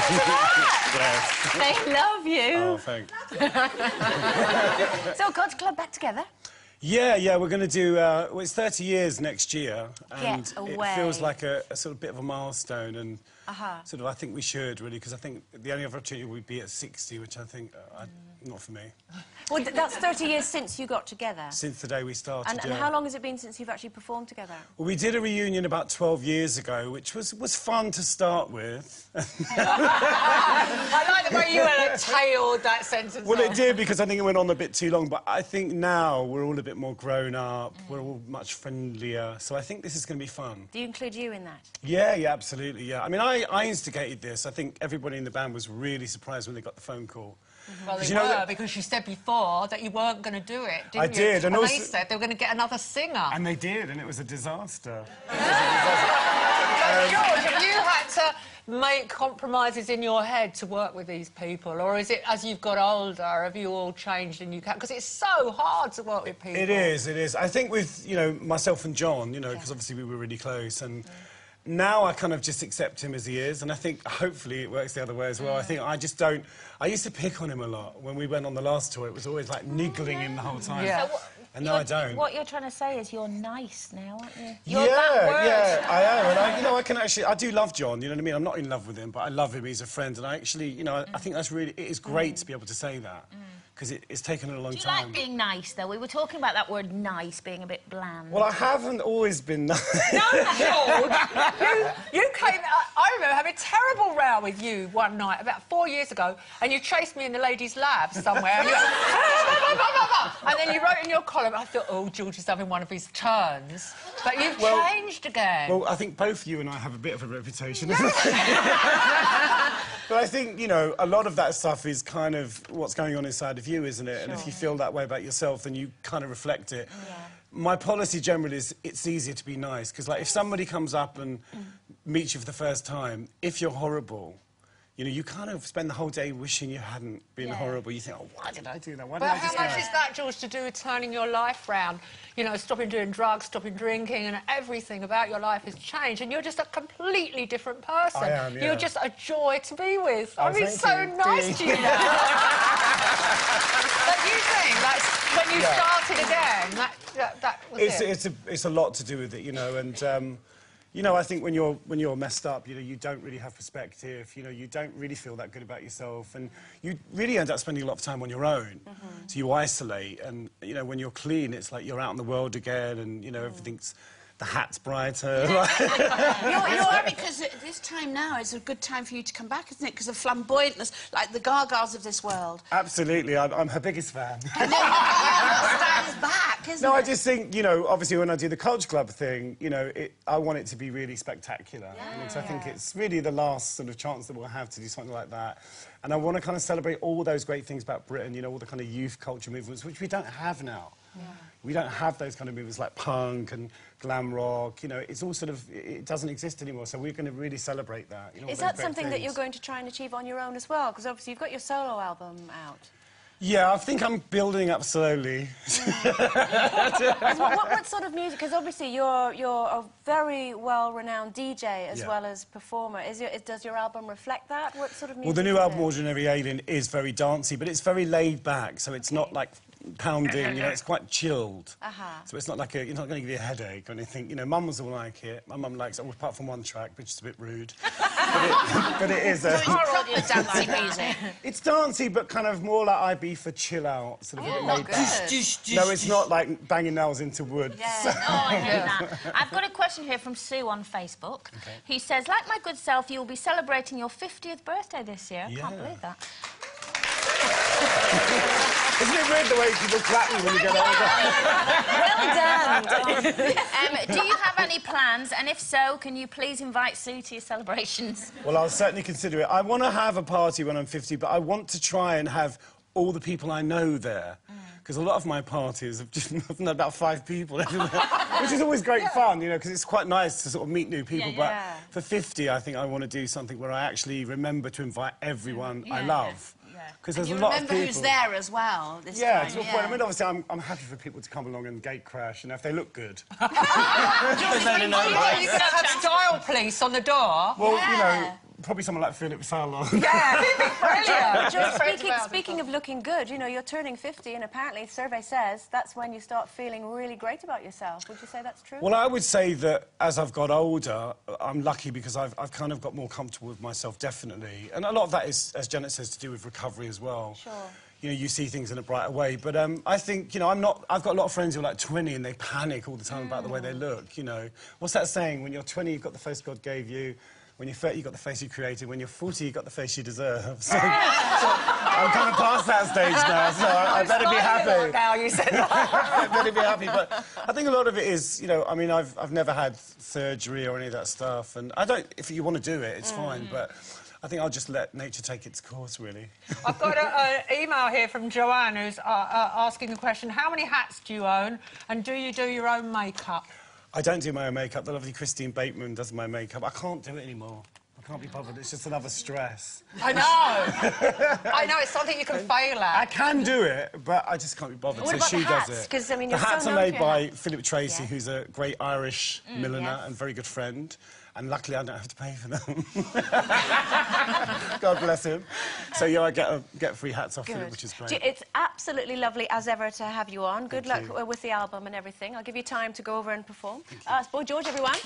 Yes. They love you. Oh, thanks. So, God's Club back together? Yeah, we're going to do... well, it's 30 years next year, and Get away. it feels like a sort of bit of a milestone, and sort of I think we should, really, because I think the only other opportunity would be at 60, which I think, not for me. Well, that's 30 years since you got together. Since the day we started, And how long has it been since you've actually performed together? Well, we did a reunion about 12 years ago, which was fun to start with. I like the way you tailed that sentence. Well, it did, because I think it went on a bit too long, but I think now we're all a bit more grown up, we're all much friendlier, so I think this is going to be fun. Do you include you in that? Yeah, absolutely, yeah. I mean, I instigated this. I think everybody in the band was really surprised when they got the phone call. Well, they were, because you said before that you weren't going to do it, didn't you? I did, and also... they said they were going to get another singer. And they did, and it was a disaster. George, have you had to make compromises in your head to work with these people, or is it, as you've got older, have you all changed and you can't? Because it's so hard to work with people. It is. I think with, you know, myself and John, you know, because obviously we were really close, and... Now I kind of just accept him as he is, and I think hopefully it works the other way as well. I think I just don't... I used to pick on him a lot. When we went on the last tour, it was always like niggling him the whole time. Yeah. So and now I don't. What you're trying to say is you're nice now, aren't you? Yeah, I am. And you know, I can actually... I do love John, you know what I mean? I'm not in love with him, but I love him. He's a friend, and I actually, you know, I think that's really... It is great to be able to say that. Because it's taken a long time. Do you like being nice, though? We were talking about that word nice being a bit bland. Well, I haven't always been nice. No, George! you came... I remember having a terrible row with you one night about 4 years ago, and you chased me in the ladies' lab somewhere, and you went... and then you wrote in your column, I thought, oh, George is having one of his turns. But you've changed again. Well, I think both you and I have a bit of a reputation. But I think, you know, a lot of that stuff is kind of what's going on inside of you, isn't it? Sure. And if you feel that way about yourself, then you kind of reflect it. Yeah. My policy generally is it's easier to be nice, because, like, if somebody comes up and meets you for the first time, if you're horrible, you know, you kind of spend the whole day wishing you hadn't been horrible. You think, oh, why did I do that? Why did I just... But how much is that, George, to do with turning your life round? You know, stopping doing drugs, stopping drinking, and everything about your life has changed, and you're just a completely different person. I am, yeah. You're just a joy to be with. Oh, I mean, so nice to you now. But you think, like, when you started again, that was it? It's a lot to do with it, you know, and... you know, I think when you're messed up, you know, you don't really have perspective. You know, you don't really feel that good about yourself, and you really end up spending a lot of time on your own. So you isolate, and you know, when you're clean, it's like you're out in the world again, and you know, everything's... The hat's brighter. You're right, because this time now is a good time for you to come back, isn't it? Because of flamboyantness, like the Gagas of this world. Absolutely, I'm her biggest fan. And then your style is back, isn't it? No, I just think, you know, obviously when I do the Culture Club thing, you know, I want it to be really spectacular. I think it's really the last sort of chance that we'll have to do something like that. And I want to kind of celebrate all those great things about Britain, you know, all the kind of youth culture movements, which we don't have now. We don't have those kind of movements like punk and glam rock, you know, it's all sort of... It doesn't exist anymore, so we're going to really celebrate that. You know, is that something that you're going to try and achieve on your own as well? Because obviously you've got your solo album out. Yeah, I think I'm building up slowly. What sort of music? Because obviously you're a very well-renowned DJ as well as performer. Does your album reflect that? What sort of music? Well, the new album, Ordinary Alien, is very dancey, but it's very laid back, so it's not like pounding, you know, it's quite chilled. So it's not like you're not going to give you a headache or anything. You know, Mums will like it. My mum likes it, apart from one track, which is a bit rude. but it is... proper dancey music. It's dancey, but kind of more like Ibiza chill out, sort of a bit laid back. No, it's not like banging nails into wood. Yeah, no, I know that. I've got a question here from Sue on Facebook. He says, like my good self, you'll be celebrating your 50th birthday this year. Yeah. Can't believe that. Isn't it weird the way people clap you when you get older? Well done. Do you have any plans? And if so, can you please invite Sue to your celebrations? Well, I'll certainly consider it. I want to have a party when I'm 50, but I want to try and have all the people I know there. Because a lot of my parties have just about 5 people everywhere, which is always great fun, you know, because it's quite nice to sort of meet new people. But for 50, I think I want to do something where I actually remember to invite everyone I love. Because there's a lot of people. Remember who's there as well this time. To a point. I mean, obviously, I'm happy for people to come along and gate crash, you know, if they look good. You could have style police on the door. Well, you know, probably someone like Philip Salon. Yeah, he'd be brilliant. Just speaking of looking good, you know, you're turning 50 and apparently the survey says that's when you start feeling really great about yourself. Would you say that's true? Well, I would say that as I've got older, I'm lucky because I've kind of got more comfortable with myself, definitely. And a lot of that is, as Janet says, to do with recovery as well. Sure. You know, you see things in a brighter way. But I think, you know, I've got a lot of friends who are like 20 and they panic all the time about the way they look, you know. What's that saying? When you're 20, you've got the face God gave you. When you're 30, you've got the face you created. When you're 40, you've got the face you deserve. So I'm kind of past that stage now, so I better be happy. Now you said that. I better be happy. But I think a lot of it is, you know, I mean, I've never had surgery or any of that stuff. And I don't, if you want to do it, it's fine. But I think I'll just let nature take its course, really. I've got an email here from Joanne who's asking the question, how many hats do you own and do you do your own makeup? I don't do my own makeup. The lovely Christine Bateman does my makeup. I can't do it anymore. I can't be bothered. It's just another stress. I know. I know, it's something you can fail I at. can do it, but I just can't be bothered. What So about she the hats? does it. 'Cause, I mean, the you're so hats are known made for your by hats. Philip Tracy, Yeah. who's a great Irish milliner yes. and very good friend. And luckily, I don't have to pay for them. God bless him. So yeah, I get free hats off Philip, which is great. It's absolutely lovely as ever to have you on. Good Thank luck you. with the album and everything. I'll give you time to go over and perform. Boy George, everyone.